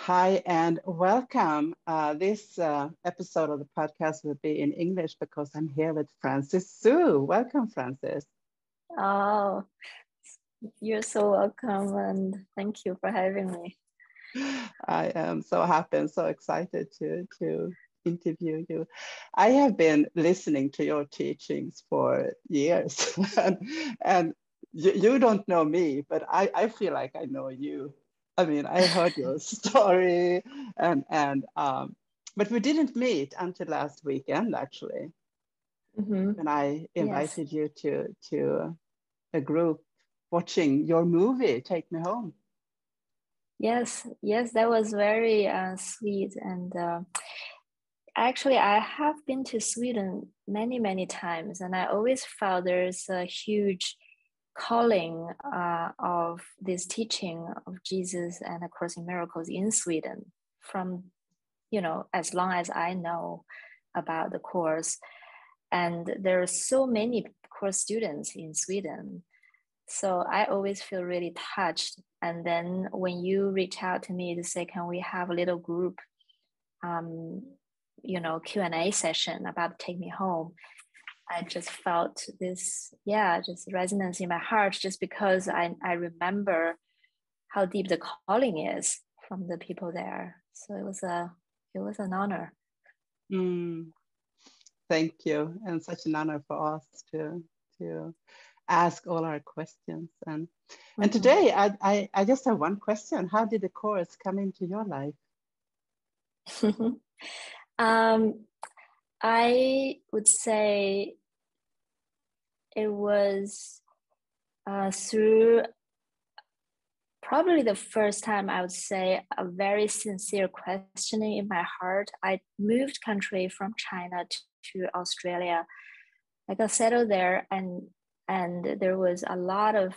Hi and welcome. This episode of the podcast will be in English because I'm here with Francis Sue. Welcome, Francis. Oh, you're so welcome and thank you for having me. I am so happy and so excited to interview you. I have been listening to your teachings for years and you don't know me, but I feel like I know you. I mean, I heard your story but we didn't meet until last weekend, actually, when I Yes, invited you to a group watching your movie, Take Me Home. yes, that was very sweet. And actually, I have been to Sweden many times, and I always felt there's a huge calling of this teaching of Jesus and A Course in Miracles in Sweden from, as long as I know about the course. And there are so many course students in Sweden. So I always feel really touched. And then when you reach out to me to say, can we have a little group, Q&A session about Take Me Home, I just felt this, just resonance in my heart, just because I remember how deep the calling is from the people there. So it was an honor. Thank you, and such an honor for us to ask all our questions. And today I just have one question. How did the course come into your life? I would say it was through probably the first time, I would say, a very sincere questioning in my heart. I moved country from China to Australia. I got settled there, and there was a lot of,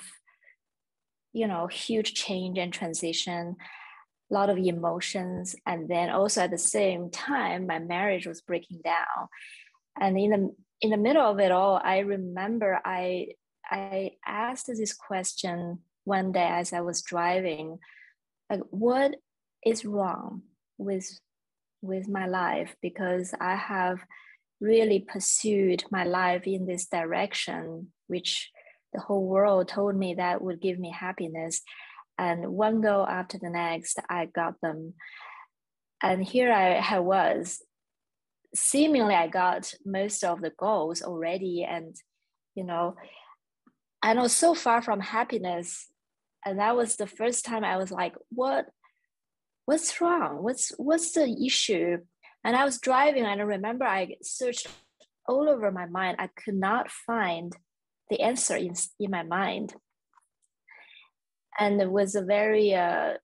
huge change and transition, a lot of emotions. And then also at the same time, my marriage was breaking down. And in the middle of it all, I remember I asked this question one day as I was driving, like, what is wrong with my life? Because I have really pursued my life in this direction, which the whole world told me that would give me happiness. And one goal after the next, I got them. And here I was, seemingly I got most of the goals already. And, I was so far from happiness. And that was the first time I was like, what's wrong? What's the issue? And I was driving, and I remember I searched all over my mind. I could not find the answer in my mind. And it was a very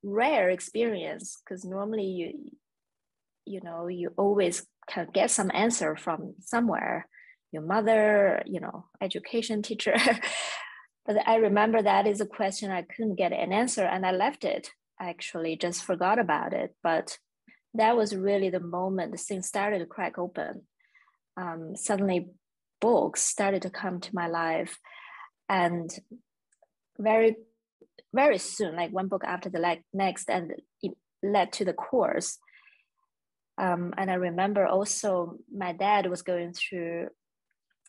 rare experience, because normally you always can get some answer from somewhere, your mother, education teacher. But I remember that is a question I couldn't get an answer, and I left it. I actually just forgot about it. But that was really the moment things started to crack open. Suddenly books started to come to my life, and very, very soon, like one book after the next, and it led to the course. And I remember also my dad was going through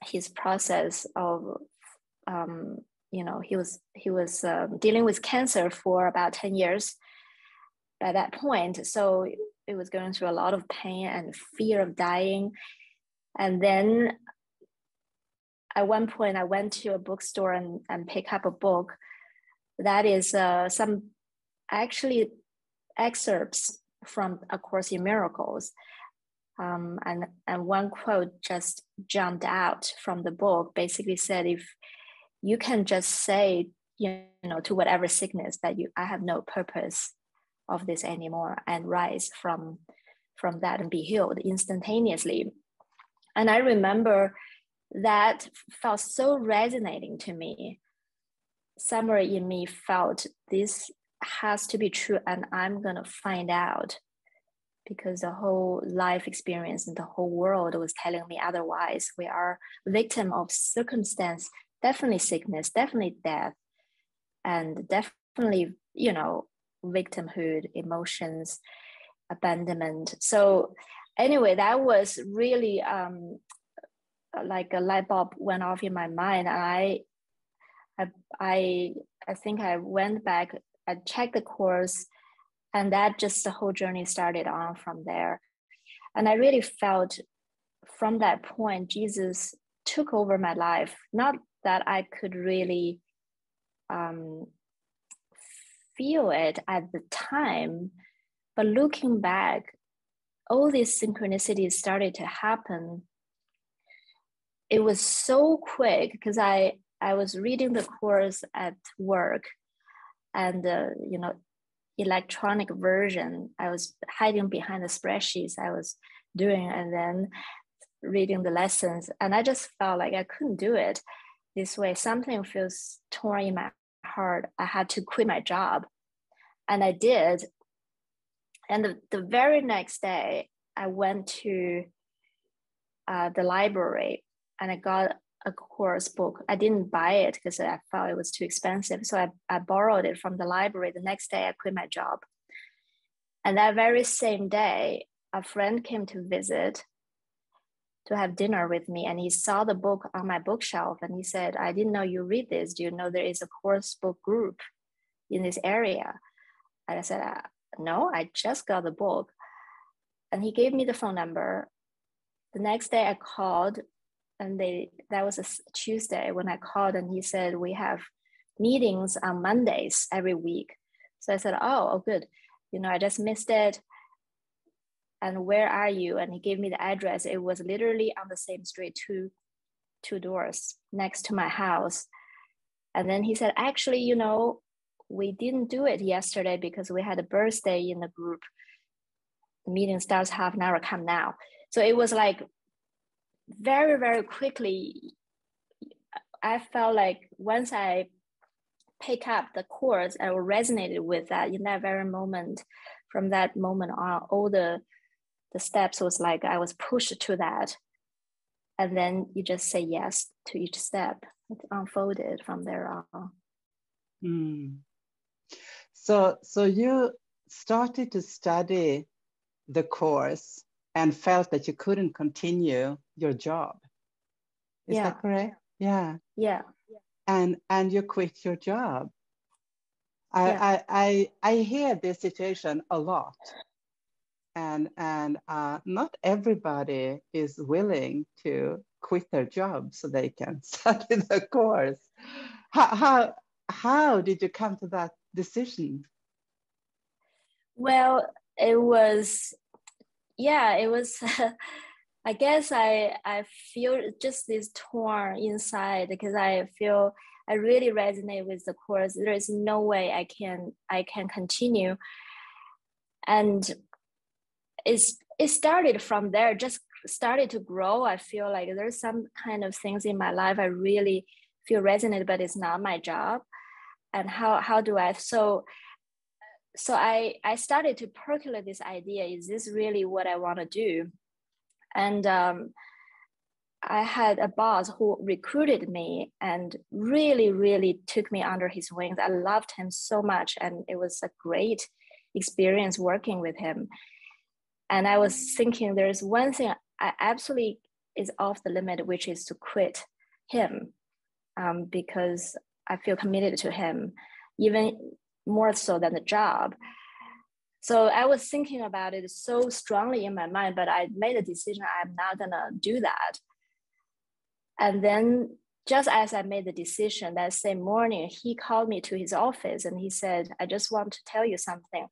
his process of, he was dealing with cancer for about 10 years at that point. So it was going through a lot of pain and fear of dying. And then at one point I went to a bookstore and picked up a book that is some actually excerpts from A Course in Miracles. And one quote just jumped out from the book, basically said, if you can just say, to whatever sickness that I have no purpose of this anymore, and rise from that and be healed instantaneously. And I remember that felt so resonating to me. Somewhere in me felt this has to be true, and I'm going to find out, because the whole life experience and the whole world was telling me otherwise. We are victim of circumstance, definitely sickness, definitely death, and definitely, victimhood, emotions, abandonment. So anyway, that was really like a light bulb went off in my mind. And I think I went back, I checked the course, and that just the whole journey started on from there. And I really felt from that point, Jesus took over my life. Not that I could really feel it at the time, but looking back, all these synchronicities started to happen. It was so quick because I was reading the course at work, and electronic version, I was hiding behind the spreadsheets I was doing, and then reading the lessons, and I just felt like I couldn't do it this way. Something feels torn in my heart. I had to quit my job, and I did. And the very next day, I went to the library, and I got a course book. I didn't buy it because I felt it was too expensive. So I borrowed it from the library. The next day, I quit my job. And that very same day, a friend came to visit to have dinner with me, and he saw the book on my bookshelf, and he said, I didn't know you read this. Do you know there is a course book group in this area? And I said, no, I just got the book. And he gave me the phone number. The next day I called, and that was a Tuesday when I called, and he said, we have meetings on Mondays every week. So I said, oh, good. I just missed it. And where are you? And he gave me the address. It was literally on the same street, two doors next to my house. And then he said, actually, we didn't do it yesterday because we had a birthday in the group. The meeting starts half an hour, come now. So it was like very, very quickly. I felt like once I pick up the course, I resonated with that in that very moment. From that moment on, all the steps was like I was pushed to that. And then you just say yes to each step. It unfolded from there on. Mm. So you started to study the course and felt that you couldn't continue your job. Is that correct? Yeah. Yeah. And you quit your job. I hear this situation a lot. And not everybody is willing to quit their job so they can study the course. How did you come to that decision? Well, it was I guess I feel just this torn inside because I feel I really resonate with the course. There is no way I can continue. And it started from there, just started to grow. I feel like there's some kind of things in my life I really feel resonate, but it's not my job. And how do I, so I started to percolate this idea, is this really what I want to do? And I had a boss who recruited me and really, really took me under his wings. I loved him so much, and it was a great experience working with him. And I was thinking there's one thing I absolutely is off the limit, which is to quit him, because I feel committed to him, even more so than the job. So I was thinking about it so strongly in my mind, but I made a decision, I'm not gonna do that. And then just as I made the decision, that same morning, he called me to his office and he said, I just want to tell you something.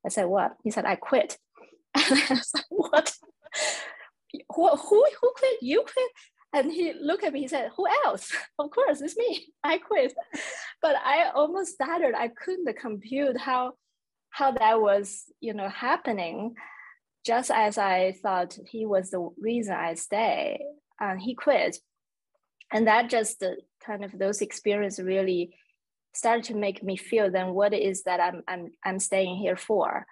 I said, what? He said, I quit. And I was like, what? Who quit? You quit? And he looked at me, he said, who else? Of course, it's me. I quit. But I almost stuttered. I couldn't compute how that was, happening. Just as I thought he was the reason I stay, he quit. And that just kind of those experiences really started to make me feel then what it is that I'm staying here for.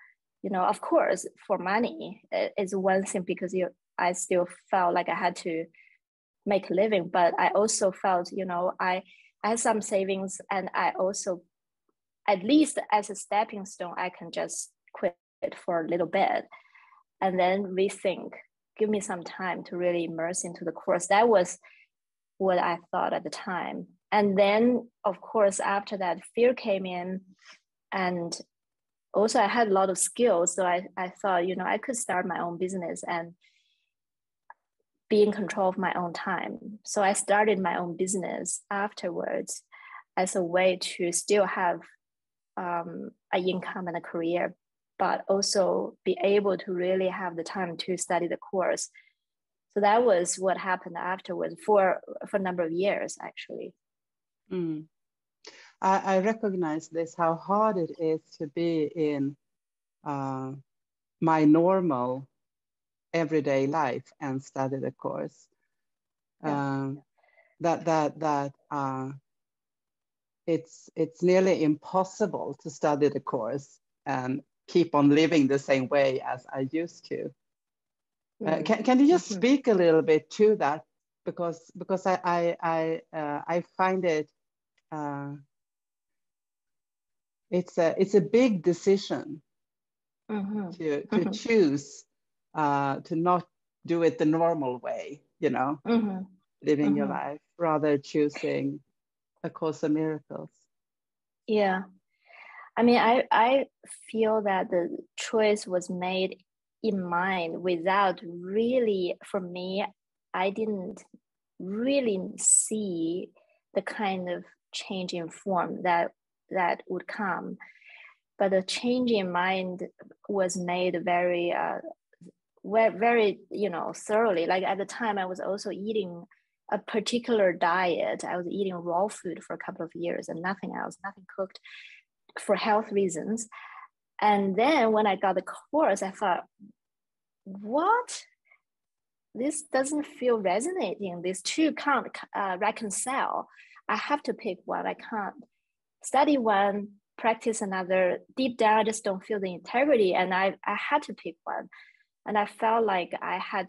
Of course, for money is one thing, because I still felt like I had to make a living, but I also felt, I had some savings, and I at least as a stepping stone, I can just quit for a little bit and then rethink, give me some time to really immerse into the course. That was what I thought at the time. And then, of course, after that, fear came in, and also I had a lot of skills. So I thought, I could start my own business and be in control of my own time. So I started my own business afterwards as a way to still have an income and a career, but also be able to really have the time to study the course. So that was what happened afterwards for a number of years, actually. Mm. I recognize this, how hard it is to be in my normal everyday life and study the course. Yeah. It's nearly impossible to study the course and keep on living the same way as I used to. Can you just speak a little bit to that, because I find it it's a big decision to choose to not do it the normal way, living your life, rather choosing A Course in Miracles. Yeah. I mean, I feel that the choice was made in mind without really, for me, I didn't really see the kind of change in form that would come. But the change in mind was made very, very, thoroughly. Like at the time, I was also eating a particular diet. I was eating raw food for a couple of years and nothing else, nothing cooked, for health reasons. And then when I got the course, I thought, what? This doesn't feel resonating. These two can't reconcile. I have to pick one. I can't study one, practice another. Deep down, I just don't feel the integrity. And I had to pick one. And I felt like I have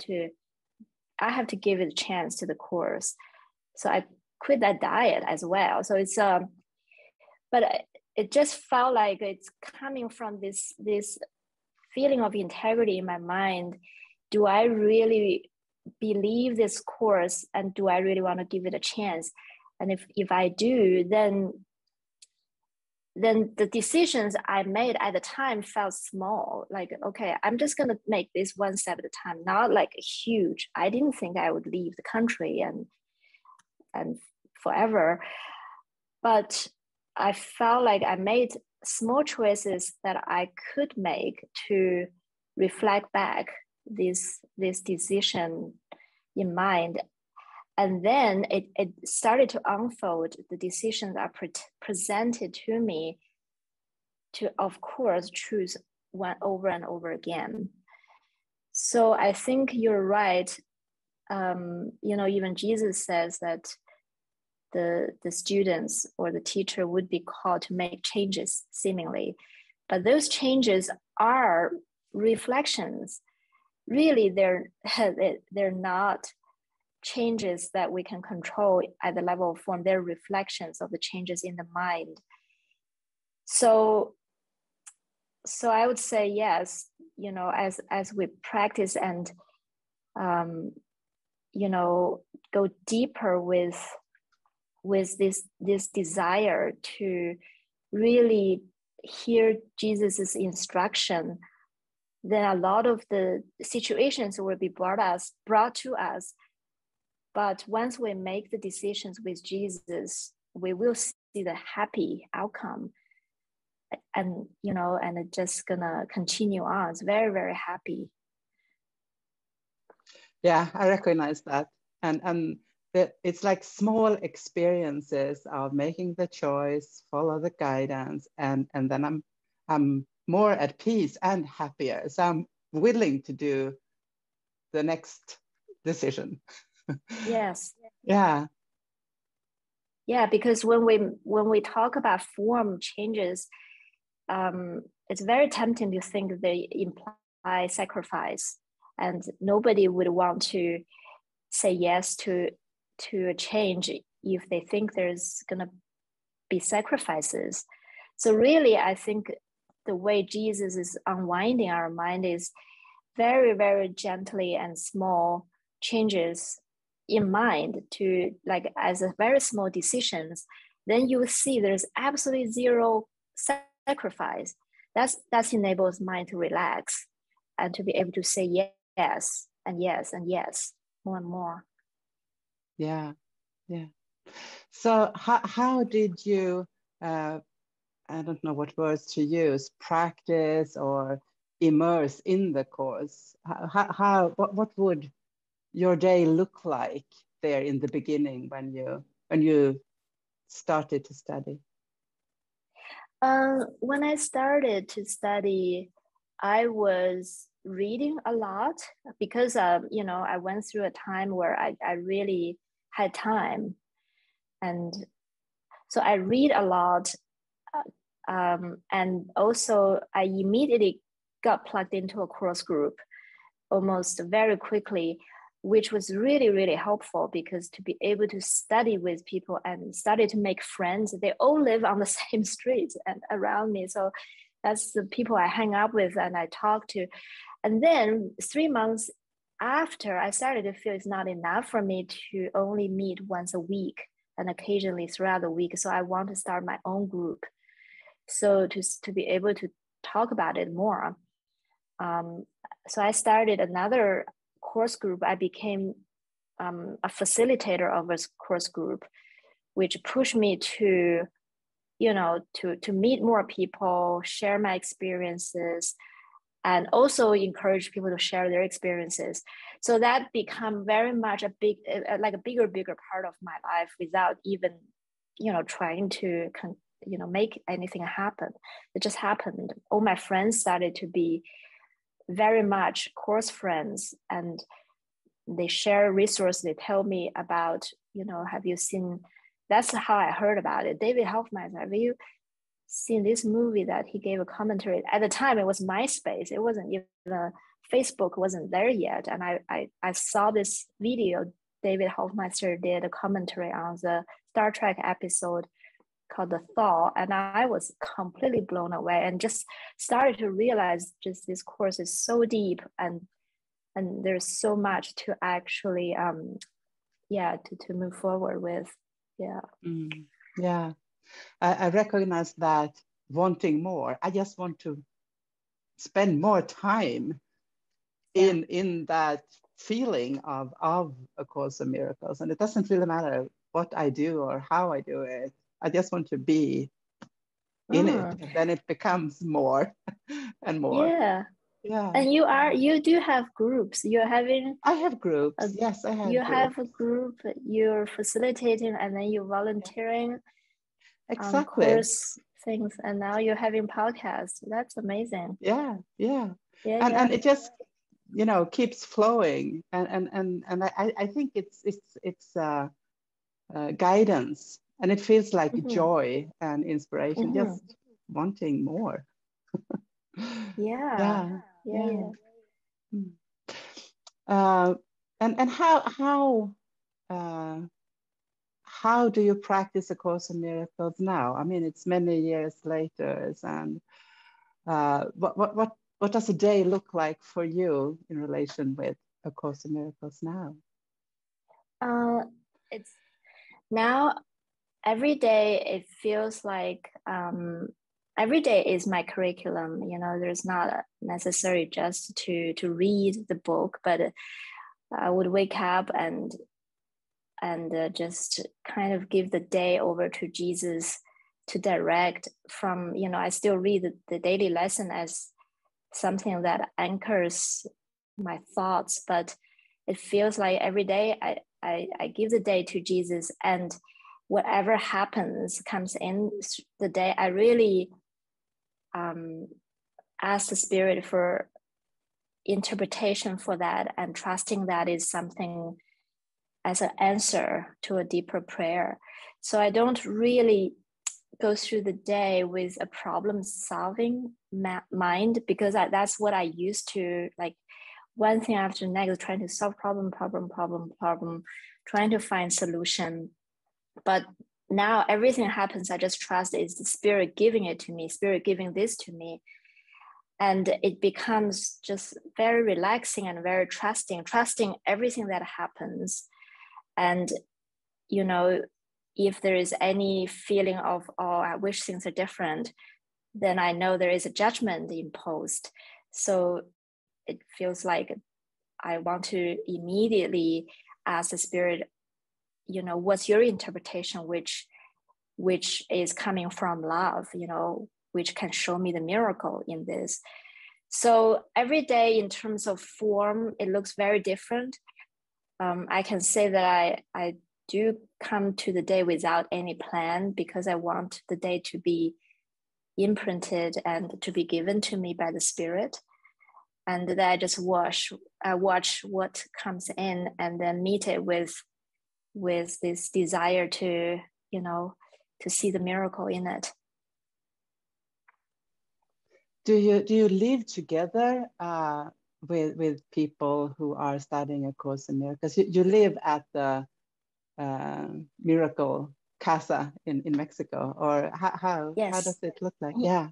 to give it a chance to the course. So I quit that diet as well. So it's, but it just felt like it's coming from this feeling of integrity in my mind. Do I really believe this course, and do I really want to give it a chance? And if I do, then the decisions I made at the time felt small. Like, okay, I'm just going to make this one step at a time, not like huge. I didn't think I would leave the country and forever. But I felt like I made small choices that I could make to reflect back this decision in mind. And then it started to unfold. The decisions are presented to me to, of course, choose one over and over again. So I think you're right. Even Jesus says that the students or the teacher would be called to make changes, seemingly. But those changes are reflections. Really, they're not changes that we can control at the level of form. They're reflections of the changes in the mind. So I would say yes, as we practice and go deeper with this desire to really hear Jesus's instruction, then a lot of the situations will be brought to us. But once we make the decisions with Jesus, we will see the happy outcome. And it's just gonna continue on. It's very, very happy. Yeah, I recognize that. And it's like small experiences of making the choice, follow the guidance, and then I'm more at peace and happier. So I'm willing to do the next decision. Yes. Yeah. Yeah, because when we talk about form changes, it's very tempting to think they imply sacrifice, and nobody would want to say yes to a change if they think there's gonna be sacrifices. So really, I think the way Jesus is unwinding our mind is very, very gently and small changes in mind to like as a very small decisions. Then you see there's absolutely zero sacrifice. That enables mind to relax and to be able to say yes and yes and yes more and more. Yeah, yeah. So how did you, I don't know what words to use, practice or immerse in the course? What would your day look like there in the beginning when you started to study? When I started to study, I was reading a lot because I went through a time where I really had time, and so I read a lot. And also I immediately got plugged into a course group almost very quickly, which was really, really helpful because to be able to study with people and study to make friends, they all live on the same street and around me. So that's the people I hang out with and I talk to. And then 3 months after, I started to feel it's not enough for me to only meet once a week and occasionally throughout the week. So I want to start my own group. So to be able to talk about it more. So I started another course group. I became a facilitator of a course group, which pushed me to meet more people, share my experiences, and also encourage people to share their experiences. So that became very much a bigger part of my life without even, trying to make anything happen. It just happened. All my friends started to be very much course friends, and they share resources. They tell me about, have you seen, that's how I heard about it. David Hoffman, have you seen this movie that he gave a commentary? At the time, it was MySpace. It wasn't even, Facebook wasn't there yet. And I saw this video David Hoffmeister did a commentary on the Star Trek episode called The Thaw, and I was completely blown away and just started to realize just this course is so deep and there's so much to actually to move forward with. Yeah, I recognize that wanting more. I just want to spend more time in that feeling of A Course in Miracles, and it doesn't really matter what I do or how I do it. I just want to be in it, and then it becomes more and more. Yeah. And you do have groups. I have groups. Yes, I have. You have a group. You're facilitating, and then you're volunteering. Exactly. Course things, and now you're having podcasts. That's amazing. Yeah. And it just keeps flowing, and I think it's guidance, and it feels like joy and inspiration, just wanting more. Yeah. And how do you practice A Course in Miracles now? I mean, it's many years later, and what does a day look like for you in relation with A Course in Miracles now? It's now every day it feels like every day is my curriculum. There's not necessary just to read the book, but I would wake up and just kind of give the day over to Jesus to direct from, I still read the daily lesson as something that anchors my thoughts, but it feels like every day I give the day to Jesus, and whatever happens comes in the day. I really ask the Spirit for interpretation for that, and trusting that is something as an answer to a deeper prayer. So I don't really go through the day with a problem solving mind, because that's what I used to, like one thing after the next, trying to solve problem, trying to find solution. But now everything happens, I just trust it's the Spirit giving it to me, Spirit giving this to me. And it becomes just very relaxing and very trusting everything that happens. And, you know, if there is any feeling of, oh, I wish things are different, then I know there is a judgment imposed. So it feels like I want to immediately ask the Spirit, you know, what's your interpretation, which is coming from love, you know, which can show me the miracle in this. So every day in terms of form, it looks very different. I can say that I do come to the day without any plan, because I want the day to be imprinted and to be given to me by the Spirit. And then I just watch what comes in, and then meet it with this desire to, you know, to see the miracle in it. Do you live together with people who are studying A Course in Miracles? You live at the Miracle Casa in Mexico, or how does it look like? Yeah.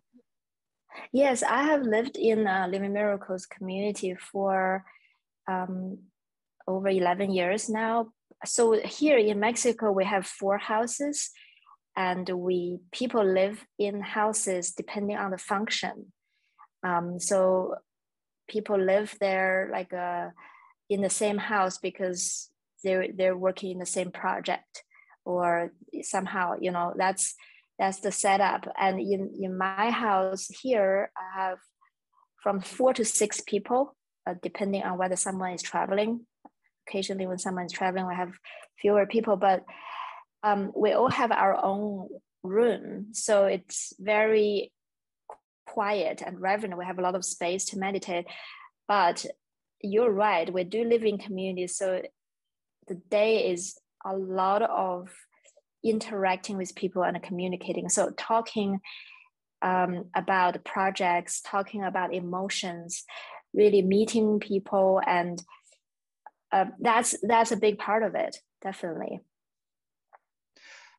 Yes, I have lived in Living Miracles community for over 11 years now. So here in Mexico, we have 4 houses, and people live in houses depending on the function. So people live there like in the same house because they're working in the same project, or somehow, you know, that's the setup. And in my house here, I have from 4 to 6 people, depending on whether someone is traveling. Occasionally when someone is traveling, we have fewer people, but we all have our own room. So it's very quiet and reverent. We have a lot of space to meditate. But you're right, we do live in communities. So the day is a lot of interacting with people and communicating. So talking about projects, talking about emotions, really meeting people, and that's a big part of it, definitely.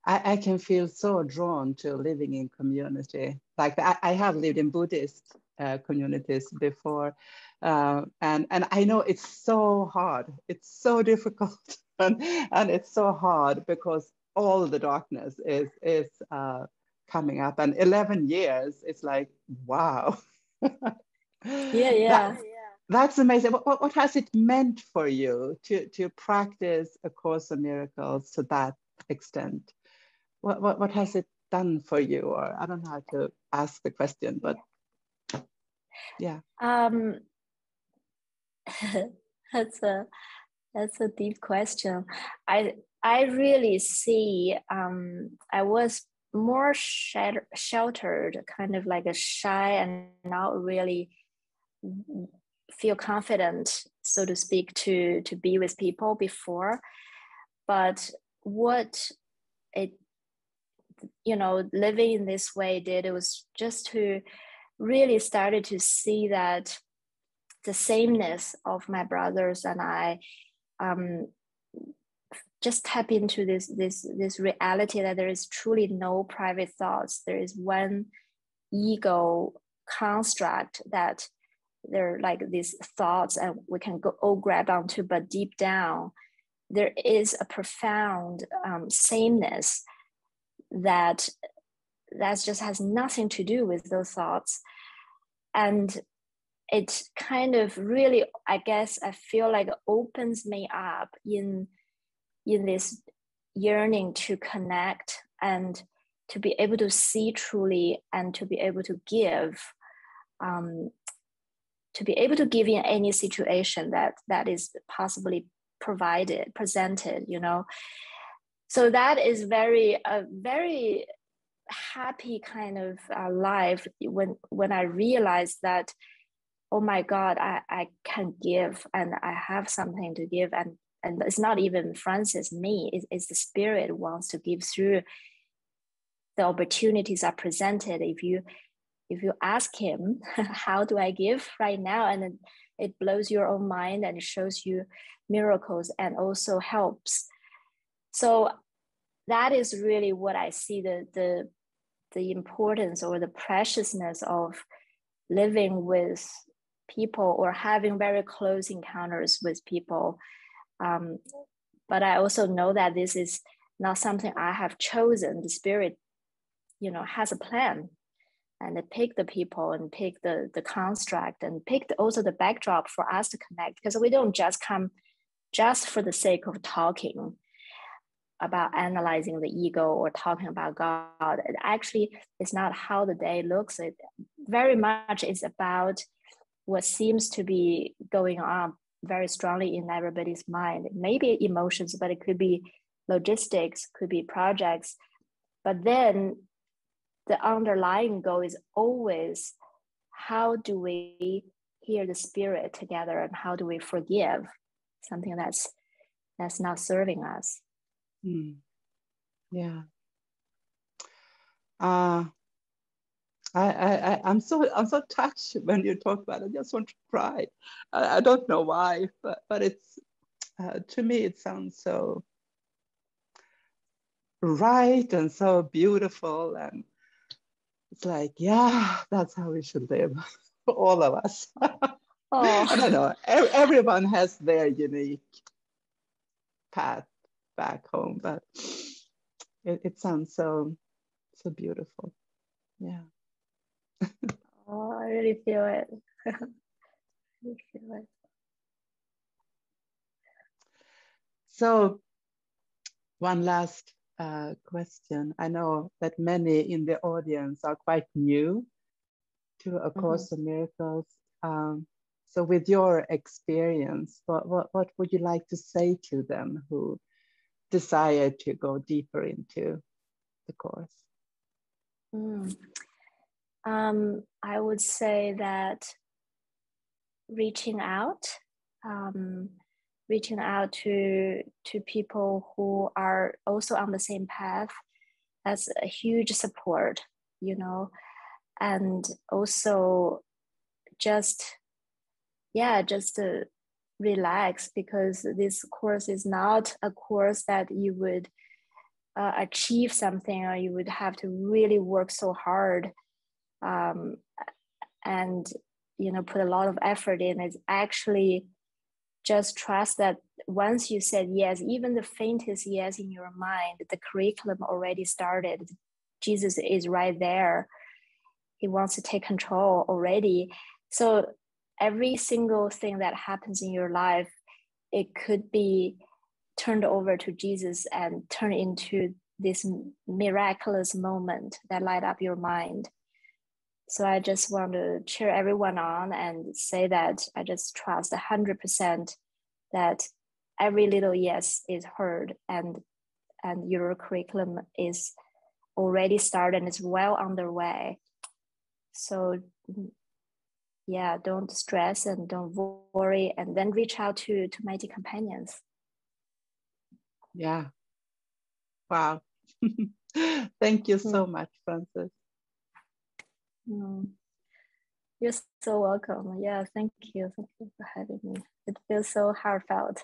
I can feel so drawn to living in community. Like I have lived in Buddhist communities before, and I know it's so hard. It's so difficult, and it's so hard because all the darkness is coming up. And 11 years, it's like, wow. Yeah. That's amazing. What has it meant for you to practice A Course in Miracles to that extent? What has it done for you? Or I don't know how to ask the question, but yeah. That's a deep question. I really see I was more sheltered, kind of like a shy, and not really feel confident, so to speak, to be with people before. But what it, you know, living in this way did, it was just to really started to see that the sameness of my brothers and I, just tap into this reality that there is truly no private thoughts. There is one ego construct that they're like these thoughts, and we can all grab onto, but deep down there is a profound sameness that just has nothing to do with those thoughts. And it kind of really, I guess, I feel like opens me up in this yearning to connect and to be able to see truly, and to be able to give in any situation that is possibly presented, you know. So that is a very happy kind of life when I realized that, oh my God, I can give, and I have something to give, and it's not even Francis, me, it's the Spirit wants to give through the opportunities are presented. If you ask him, how do I give right now? And it blows your own mind, and it shows you miracles, and also helps. So that is really what I see the importance or the preciousness of living with people or having very close encounters with people. But I also know that this is not something I have chosen. The Spirit, has a plan, and it pick the people and pick the construct and pick also the backdrop for us to connect, because we don't just come just for the sake of talking about analyzing the ego or talking about God. It actually is not how the day looks. It very much is about what seems to be going on very strongly in everybody's mind. Maybe emotions, but it could be logistics, could be projects. But then the underlying goal is always, how do we hear the Spirit together, and how do we forgive something that's not serving us? Yeah. I'm so touched when you talk about it. I just want to cry. I don't know why, but it's to me it sounds so right and so beautiful, and it's like, yeah, that's how we should live, all of us. Oh. I don't know. Everyone has their unique path back home, but it sounds so beautiful. Yeah. Oh, I really feel it. So one last question. I know that many in the audience are quite new to A Course in Miracles. So with your experience, what would you like to say to them who desire to go deeper into the Course? I would say that reaching out to people who are also on the same path, that's a huge support, and also just to relax, because this course is not a course that you would achieve something, or you would have to really work so hard and put a lot of effort in. It's actually just trust that once you said yes, even the faintest yes in your mind, the curriculum already started. Jesus is right there. He wants to take control already. So every single thing that happens in your life, it could be turned over to Jesus and turn into this miraculous moment that light up your mind. So I just want to cheer everyone on and say that I just trust 100% that every little yes is heard, and your curriculum is already started and is well underway. So yeah, don't stress and don't worry, and then reach out to mighty companions. Yeah. Wow. Thank you so much, Frances. You're so welcome. Yeah, thank you. Thank you for having me. It feels so heartfelt.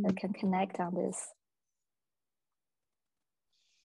I can connect on this.